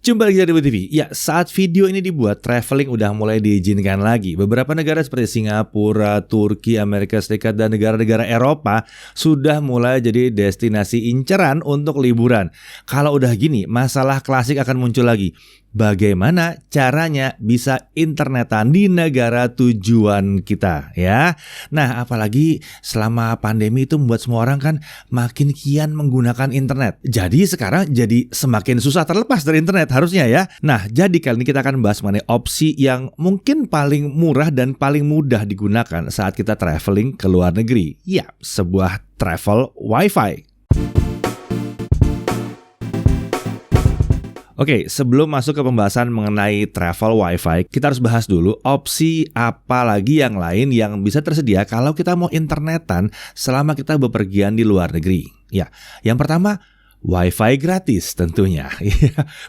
Jumpa lagi di TV. Ya, saat video ini dibuat, traveling udah mulai diizinkan lagi. Beberapa negara seperti Singapura, Turki, Amerika Serikat, dan negara-negara Eropa sudah mulai jadi destinasi inceran untuk liburan. Kalau udah gini, masalah klasik akan muncul lagi. Bagaimana caranya bisa internetan di negara tujuan kita, ya? Nah, apalagi selama pandemi itu membuat semua orang kan makin kian menggunakan internet. Jadi sekarang jadi semakin susah terlepas dari internet harusnya ya. Nah, jadi kali ini kita akan bahas mengenai opsi yang mungkin paling murah dan paling mudah digunakan saat kita traveling ke luar negeri. Ya, sebuah travel Wi-Fi. Oke, sebelum masuk ke pembahasan mengenai travel Wi-Fi, kita harus bahas dulu opsi apa lagi yang lain yang bisa tersedia kalau kita mau internetan selama kita bepergian di luar negeri. Ya, yang pertama, Wi-Fi gratis tentunya.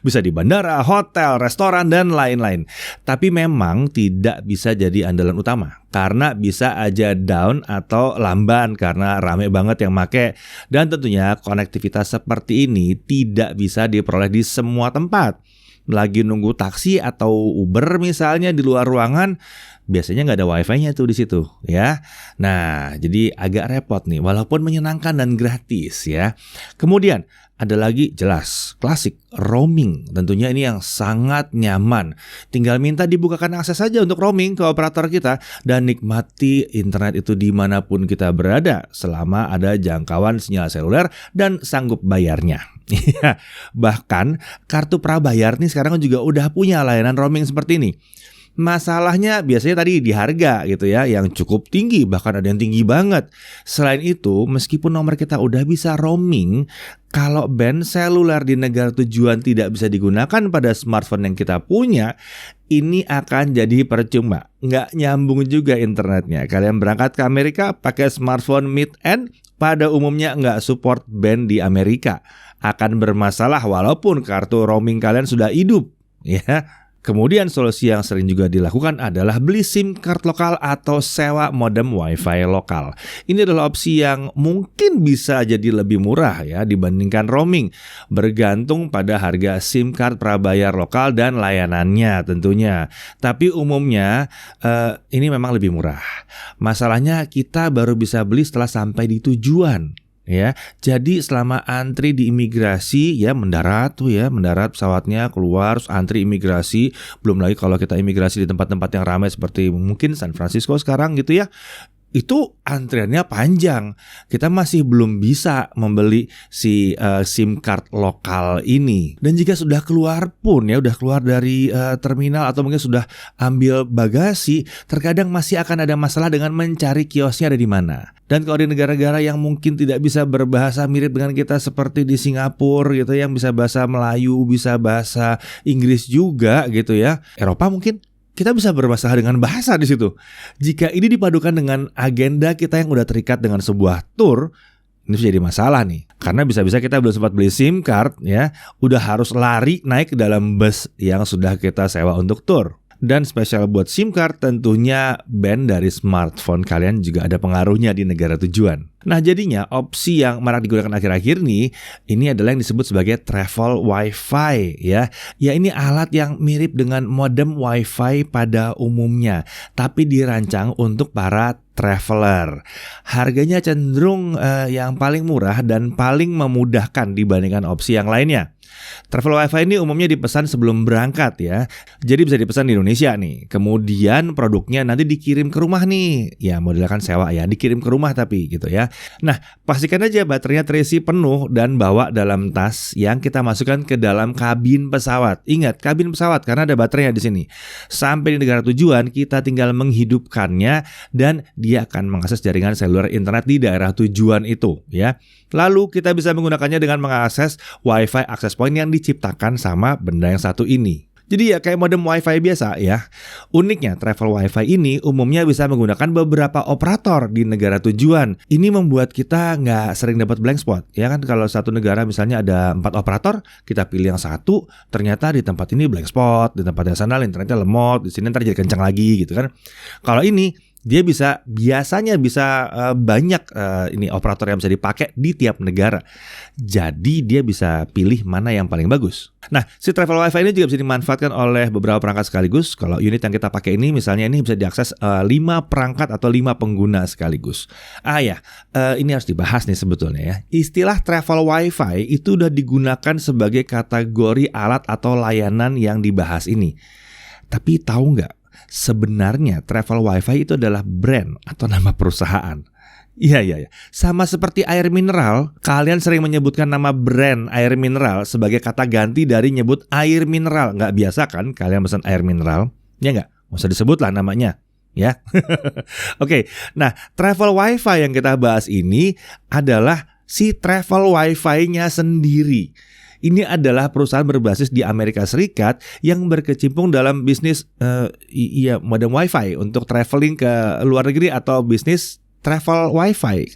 Bisa di bandara, hotel, restoran, dan lain-lain. Tapi memang tidak bisa jadi andalan utama. Karena bisa aja down atau lamban karena rame banget yang make. Dan tentunya konektivitas seperti ini tidak bisa diperoleh di semua tempat. Lagi nunggu taksi atau Uber misalnya di luar ruangan, biasanya nggak ada Wi-Fi-nya tuh di situ, ya. Nah, jadi agak repot nih, walaupun menyenangkan dan gratis, ya. Kemudian ada lagi jelas, klasik, roaming. Tentunya ini yang sangat nyaman. Tinggal minta dibukakan akses saja untuk roaming ke operator kita dan nikmati internet itu dimanapun kita berada selama ada jangkauan sinyal seluler dan sanggup bayarnya. Bahkan kartu prabayar nih sekarang juga udah punya layanan roaming seperti ini. Masalahnya biasanya tadi di harga gitu ya, yang cukup tinggi, bahkan ada yang tinggi banget. Selain itu, meskipun nomor kita udah bisa roaming, kalau band seluler di negara tujuan tidak bisa digunakan pada smartphone yang kita punya, ini akan jadi percuma. Nggak nyambung juga internetnya. Kalian berangkat ke Amerika pakai smartphone mid-end, pada umumnya nggak support band di Amerika. Akan bermasalah walaupun kartu roaming kalian sudah hidup, ya. Kemudian solusi yang sering juga dilakukan adalah beli SIM card lokal atau sewa modem Wi-Fi lokal. Ini adalah opsi yang mungkin bisa jadi lebih murah ya dibandingkan roaming, bergantung pada harga SIM card prabayar lokal dan layanannya tentunya. Tapi umumnya ini memang lebih murah. Masalahnya kita baru bisa beli setelah sampai di tujuan. Ya, jadi selama antri di imigrasi ya mendarat pesawatnya keluar terus antri imigrasi, belum lagi kalau kita imigrasi di tempat-tempat yang ramai seperti mungkin San Francisco sekarang gitu ya. Itu antriannya panjang. Kita masih belum bisa membeli si SIM card lokal ini. Dan jika sudah keluar pun ya, udah keluar dari terminal atau mungkin sudah ambil bagasi, terkadang masih akan ada masalah dengan mencari kiosnya ada di mana. Dan kalau di negara-negara yang mungkin tidak bisa berbahasa mirip dengan kita seperti di Singapura gitu, yang bisa bahasa Melayu, bisa bahasa Inggris juga gitu ya. Eropa mungkin kita bisa bermasalah dengan bahasa di situ. Jika ini dipadukan dengan agenda kita yang udah terikat dengan sebuah tour, ini bisa jadi masalah nih. Karena bisa-bisa kita belum sempat beli SIM card ya, udah harus lari naik ke dalam bus yang sudah kita sewa untuk tour. Dan spesial buat SIM card tentunya band dari smartphone kalian juga ada pengaruhnya di negara tujuan. Nah jadinya opsi yang marak digunakan akhir-akhir ini adalah yang disebut sebagai travel Wi-Fi ya. Ya ini alat yang mirip dengan modem Wi-Fi pada umumnya, tapi dirancang untuk para traveler. Harganya cenderung yang paling murah dan paling memudahkan dibandingkan opsi yang lainnya. Travel Wi-Fi ini umumnya dipesan sebelum berangkat ya. Jadi bisa dipesan di Indonesia nih. Kemudian produknya nanti dikirim ke rumah nih. Ya modelnya kan sewa ya, dikirim ke rumah tapi gitu ya. Nah pastikan aja baterainya terisi penuh dan bawa dalam tas yang kita masukkan ke dalam kabin pesawat. Ingat kabin pesawat karena ada baterainya di sini. Sampai di negara tujuan kita tinggal menghidupkannya dan dia akan mengakses jaringan seluler internet di daerah tujuan itu ya. Lalu kita bisa menggunakannya dengan mengakses Wi-Fi access point yang diciptakan sama benda yang satu ini. Jadi ya kayak modem Wi-Fi biasa ya. Uniknya travel Wi-Fi ini umumnya bisa menggunakan beberapa operator di negara tujuan. Ini membuat kita nggak sering dapat blank spot. Ya kan kalau satu negara misalnya ada 4 operator, kita pilih yang satu, ternyata di tempat ini blank spot, di tempat yang sana internetnya lemot, di sini ntar jadi kencang lagi gitu kan. Kalau ini Dia biasanya bisa banyak ini operator yang bisa dipakai di tiap negara. Jadi dia bisa pilih mana yang paling bagus. Nah, si travel wifi ini juga bisa dimanfaatkan oleh beberapa perangkat sekaligus. Kalau unit yang kita pakai ini misalnya ini bisa diakses 5 perangkat atau 5 pengguna sekaligus. Ini harus dibahas nih sebetulnya ya. Istilah travel wifi itu udah digunakan sebagai kategori alat atau layanan yang dibahas ini. Tapi tahu nggak? Sebenarnya travel wifi itu adalah brand atau nama perusahaan. Iya. Sama seperti air mineral, kalian sering menyebutkan nama brand air mineral sebagai kata ganti dari nyebut air mineral. Nggak biasa kan kalian pesan air mineral? Ya nggak? Nggak usah disebut lah namanya. Ya. Oke, nah travel wifi yang kita bahas ini adalah si travel wifi-nya sendiri. Ini adalah perusahaan berbasis di Amerika Serikat yang berkecimpung dalam bisnis modem wifi untuk traveling ke luar negeri atau bisnis travel wifi.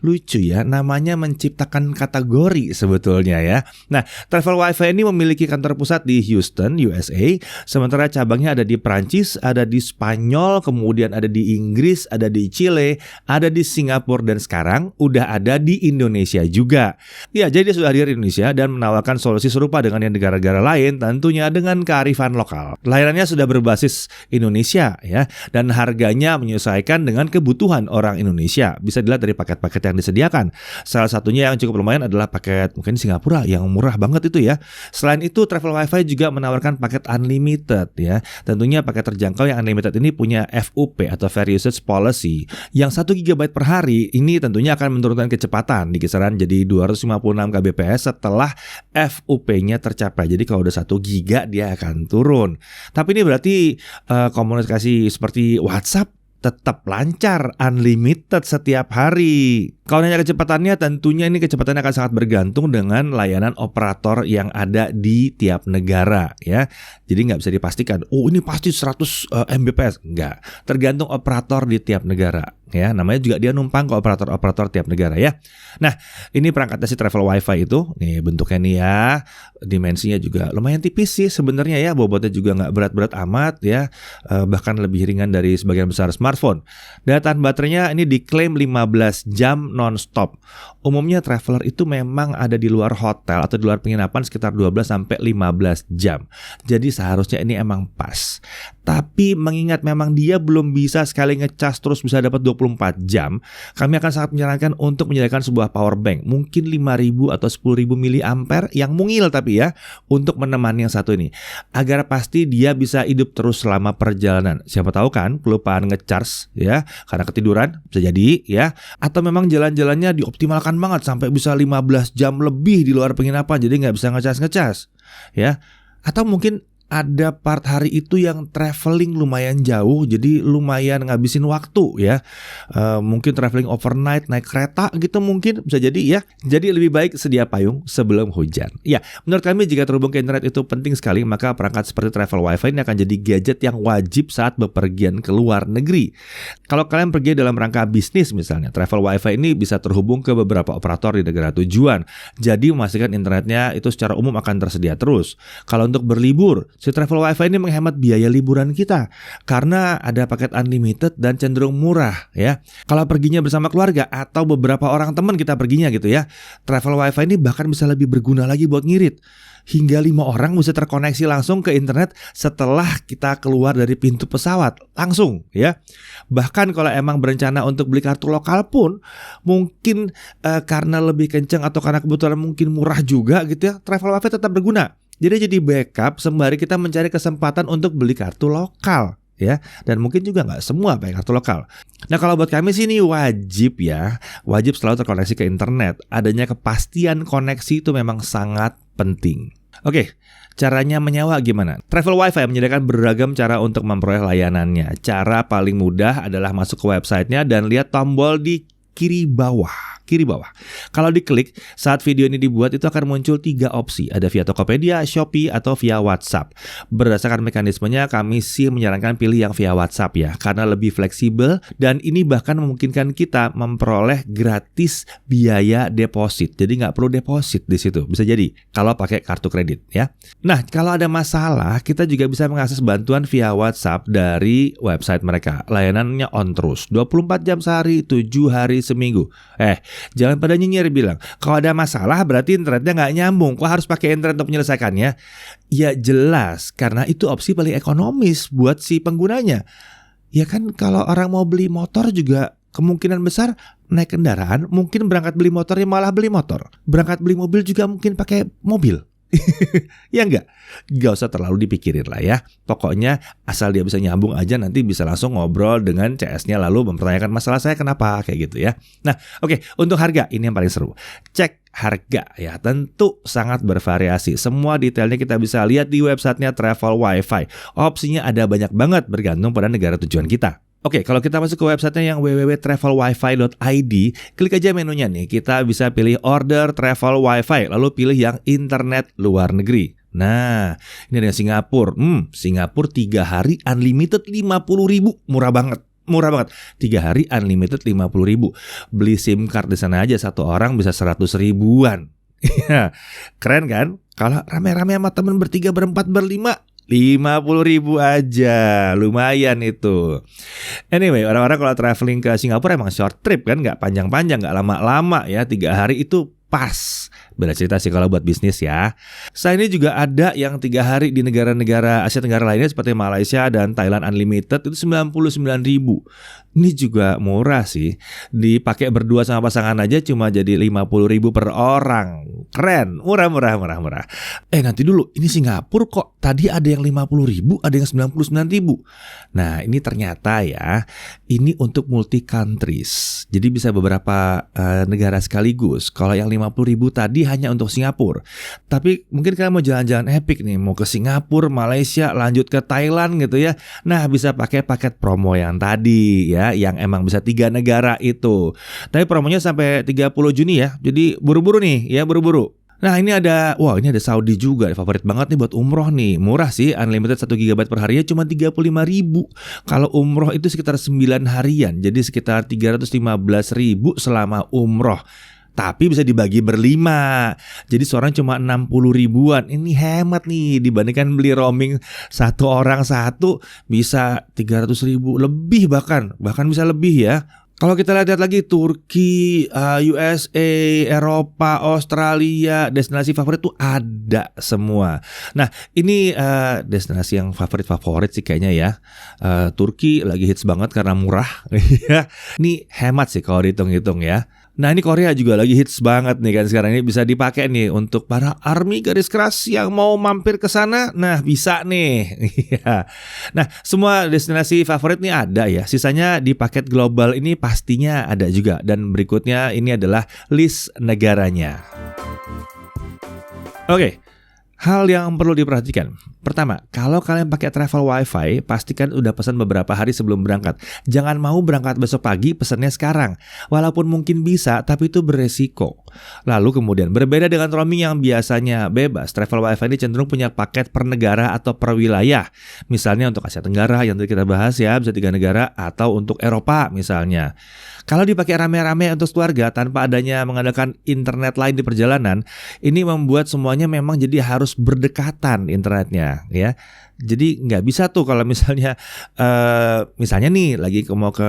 Lucu ya, namanya menciptakan kategori sebetulnya ya. Nah, travel wifi ini memiliki kantor pusat di Houston, USA. Sementara cabangnya ada di Prancis, ada di Spanyol, kemudian ada di Inggris, ada di Chile, ada di Singapura, dan sekarang udah ada di Indonesia juga. Ya, jadi dia sudah hadir di Indonesia dan menawarkan solusi serupa dengan yang negara-negara lain, tentunya dengan kearifan lokal. Layanannya sudah berbasis Indonesia ya, dan harganya menyesuaikan dengan kebutuhan orang Indonesia. Bisa dilihat dari paket-paket yang disediakan. Salah satunya yang cukup lumayan adalah paket mungkin Singapura yang murah banget itu ya. Selain itu travel wifi juga menawarkan paket unlimited ya. Tentunya paket terjangkau yang unlimited ini punya FUP atau Fair Usage Policy yang 1 GB per hari. Ini tentunya akan menurunkan kecepatan di kisaran jadi 256 kbps setelah FUP-nya tercapai. Jadi kalau udah 1 GB dia akan turun. Tapi ini berarti komunikasi seperti WhatsApp tetap lancar, unlimited setiap hari. Kalau nanya kecepatannya, tentunya ini kecepatannya akan sangat bergantung dengan layanan operator yang ada di tiap negara ya. Jadi nggak bisa dipastikan, ini pasti 100 Mbps. Nggak, tergantung operator di tiap negara ya. Namanya juga dia numpang ke operator-operator tiap negara ya. Nah, ini perangkatnya si travel wifi itu. Nih bentuknya nih ya, dimensinya juga lumayan tipis sih sebenarnya ya. Bobotnya juga nggak berat-berat amat ya. Bahkan lebih ringan dari sebagian besar smartphone. Daya tahan baterainya ini diklaim 15 jam non-stop. Umumnya traveler itu memang ada di luar hotel atau di luar penginapan sekitar 12-15 jam. Jadi seharusnya ini emang pas. Tapi mengingat memang dia belum bisa sekali ngecas terus bisa dapat 24 jam, kami akan sangat menyarankan untuk menyediakan sebuah power bank, mungkin 5.000 atau 10.000 mAh yang mungil tapi ya, untuk menemani yang satu ini, agar pasti dia bisa hidup terus selama perjalanan. Siapa tahu kan kelupaan ngecharge ya, karena ketiduran bisa jadi ya, atau memang jalan-jalannya dioptimalkan banget sampai bisa 15 jam lebih di luar penginapan, jadi nggak bisa ngecas ya. Atau mungkin ada part hari itu yang traveling lumayan jauh, jadi lumayan ngabisin waktu ya. Mungkin traveling overnight, naik kereta gitu mungkin bisa jadi ya. Jadi lebih baik sedia payung sebelum hujan. Ya, menurut kami jika terhubung ke internet itu penting sekali, maka perangkat seperti travel wifi ini akan jadi gadget yang wajib saat bepergian ke luar negeri. Kalau kalian pergi dalam rangka bisnis misalnya, travel wifi ini bisa terhubung ke beberapa operator di negara tujuan. Jadi memastikan internetnya itu secara umum akan tersedia terus. Kalau untuk berlibur, si travel wifi ini menghemat biaya liburan kita karena ada paket unlimited dan cenderung murah ya. Kalau perginya bersama keluarga atau beberapa orang teman kita perginya gitu ya, travel wifi ini bahkan bisa lebih berguna lagi buat ngirit. Hingga 5 orang bisa terkoneksi langsung ke internet setelah kita keluar dari pintu pesawat langsung ya. Bahkan kalau emang berencana untuk beli kartu lokal pun mungkin karena lebih kenceng atau karena kebetulan mungkin murah juga gitu ya, travel wifi tetap berguna. Jadi backup sembari kita mencari kesempatan untuk beli kartu lokal ya, dan mungkin juga nggak semua pakai kartu lokal. Nah kalau buat kami sih ini wajib selalu terkoneksi ke internet. Adanya kepastian koneksi itu memang sangat penting. Oke, caranya menyewa gimana? Travel wifi menyediakan beragam cara untuk memperoleh layanannya. Cara paling mudah adalah masuk ke websitenya dan lihat tombol di kiri bawah. Kalau diklik, saat video ini dibuat itu akan muncul 3 opsi. Ada via Tokopedia, Shopee, atau via WhatsApp. Berdasarkan mekanismenya, kami sih menyarankan pilih yang via WhatsApp ya, karena lebih fleksibel dan ini bahkan memungkinkan kita memperoleh gratis biaya deposit. Jadi nggak perlu deposit di situ. Bisa jadi kalau pakai kartu kredit ya. Nah, kalau ada masalah, kita juga bisa mengakses bantuan via WhatsApp dari website mereka. Layanannya on terus, 24 jam sehari, 7 hari seminggu. Jangan pada nyinyir bilang, kalau ada masalah berarti internetnya nggak nyambung. Kok harus pakai internet untuk menyelesaikannya? Ya jelas, karena itu opsi paling ekonomis buat si penggunanya. Ya kan kalau orang mau beli motor juga kemungkinan besar naik kendaraan, mungkin berangkat beli motornya malah beli motor. Berangkat beli mobil juga mungkin pakai mobil. Ya enggak usah terlalu dipikirin lah ya. Pokoknya asal dia bisa nyambung aja, nanti bisa langsung ngobrol dengan CS-nya lalu mempertanyakan masalah saya kenapa, kayak gitu ya. Nah oke, untuk harga ini yang paling seru. Cek harga ya, tentu sangat bervariasi. Semua detailnya kita bisa lihat di websitenya Travel Wi-Fi. Opsinya ada banyak banget bergantung pada negara tujuan kita. Oke, kalau kita masuk ke websitenya yang www.travelwifi.id, klik aja menunya nih. Kita bisa pilih order travel wifi, lalu pilih yang internet luar negeri. Nah, ini ada Singapura. Singapura 3 hari unlimited 50.000, murah banget. 3 hari unlimited 50.000. Beli SIM card di sana aja satu orang bisa 100 ribuan. Keren kan? Kalau rame-rame sama temen bertiga, berempat, berlima, 50.000 aja, lumayan itu. Anyway, orang-orang kalau traveling ke Singapura emang short trip kan, nggak panjang-panjang, nggak lama-lama ya, 3 hari itu pas. Beda cerita sih kalau buat bisnis ya. Selain ini juga ada yang 3 hari di negara-negara Asia Tenggara lainnya seperti Malaysia dan Thailand Unlimited itu 99.000. Ini juga murah sih. Dipakai berdua sama pasangan aja cuma jadi 50.000 per orang. Keren, murah. Nanti dulu, ini Singapura kok tadi ada yang 50.000, ada yang 99.000. Nah, ini ternyata ya, ini untuk multi countries. Jadi bisa beberapa negara sekaligus. Kalau yang 50.000 tadi hanya untuk Singapura. Tapi mungkin kalian mau jalan-jalan epic nih, mau ke Singapura, Malaysia, lanjut ke Thailand gitu ya. Nah, bisa pakai paket promo yang tadi ya, yang emang bisa 3 negara itu. Tapi promonya sampai 30 Juni ya. Jadi buru-buru nih ya, buru-buru. Nah ini ada Saudi juga, favorit banget nih buat umroh nih. Murah sih, unlimited 1 GB per harinya cuma 35.000. Kalau umroh itu sekitar 9 harian, jadi sekitar 315.000 selama umroh. Tapi bisa dibagi berlima, jadi seorang cuma 60 ribuan. Ini hemat nih dibandingkan beli roaming satu orang satu bisa 300.000 lebih, bahkan bisa lebih ya. Kalau kita lihat lagi Turki, USA, Eropa, Australia, destinasi favorit tuh ada semua. Nah ini destinasi yang favorit sih kayaknya ya. Turki lagi hits banget karena murah. Ini hemat sih kalau dihitung-hitung ya. Nah ini Korea juga lagi hits banget nih kan sekarang, ini bisa dipakai nih untuk para army garis keras yang mau mampir ke sana. Nah bisa nih. Nah semua destinasi favorit nih ada ya. Sisanya di paket global ini pastinya ada juga. Dan berikutnya ini adalah list negaranya. Oke. Hal yang perlu diperhatikan. Pertama, kalau kalian pakai travel wifi, pastikan udah pesan beberapa hari sebelum berangkat. Jangan mau berangkat besok pagi, pesannya sekarang. Walaupun mungkin bisa, tapi itu beresiko. Lalu kemudian, berbeda dengan roaming yang biasanya bebas, travel wifi ini cenderung punya paket per negara atau per wilayah. Misalnya untuk Asia Tenggara yang tadi kita bahas ya, bisa 3 negara, atau untuk Eropa misalnya. Kalau dipakai rame-rame untuk keluarga tanpa adanya mengadakan internet lain di perjalanan, ini membuat semuanya memang jadi harus berdekatan internetnya ya. Jadi nggak bisa tuh kalau misalnya nih lagi mau ke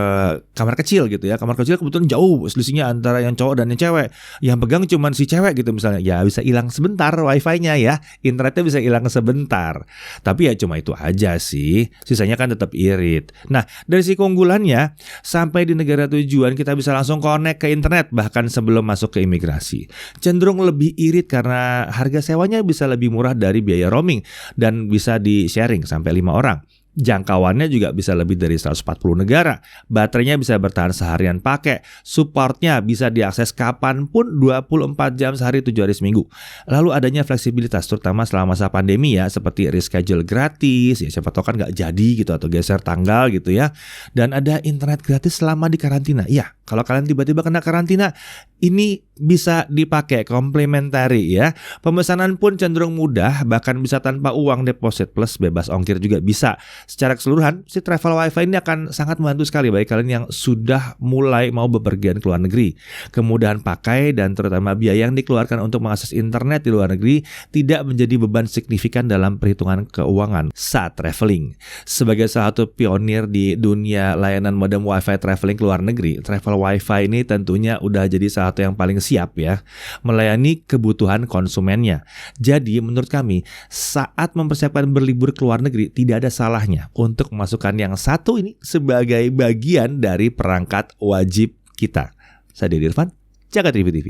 kamar kecil gitu ya. Kamar kecil kebetulan jauh selisihnya antara yang cowok dan yang cewek. Yang pegang cuma si cewek gitu misalnya. Ya bisa hilang sebentar wifi-nya ya. Internetnya bisa hilang sebentar. Tapi ya cuma itu aja sih. Sisanya kan tetap irit. Nah dari si keunggulannya, sampai di negara tujuan kita bisa langsung connect ke internet bahkan sebelum masuk ke imigrasi. Cenderung lebih irit karena harga sewanya bisa lebih murah dari biaya roaming. Dan bisa di-sharing sampai 5 orang. Jangkauannya juga bisa lebih dari 140 negara. Baterainya bisa bertahan seharian pakai. Supportnya bisa diakses kapanpun 24 jam sehari 7 hari seminggu. Lalu adanya fleksibilitas terutama selama masa pandemi ya, seperti reschedule gratis, ya siapa tahu kan nggak jadi gitu atau geser tanggal gitu ya. Dan ada internet gratis selama di karantina. Iya, Kalau kalian tiba-tiba kena karantina, ini bisa dipakai complementary ya. Pemesanan pun cenderung mudah, bahkan bisa tanpa uang deposit plus bebas ongkir juga bisa. Secara keseluruhan, si travel wifi ini akan sangat membantu sekali bagi kalian yang sudah mulai mau bepergian ke luar negeri. Kemudahan pakai dan terutama biaya yang dikeluarkan untuk mengakses internet di luar negeri tidak menjadi beban signifikan dalam perhitungan keuangan saat traveling. Sebagai salah satu pionir di dunia layanan modem wifi traveling ke luar negeri, travel wifi ini tentunya udah jadi salah satu yang paling siap ya melayani kebutuhan konsumennya. Jadi menurut kami saat mempersiapkan berlibur ke luar negeri tidak ada salahnya untuk memasukkan yang satu ini sebagai bagian dari perangkat wajib kita. Saya Dedi Irfan, Jagat Review TV.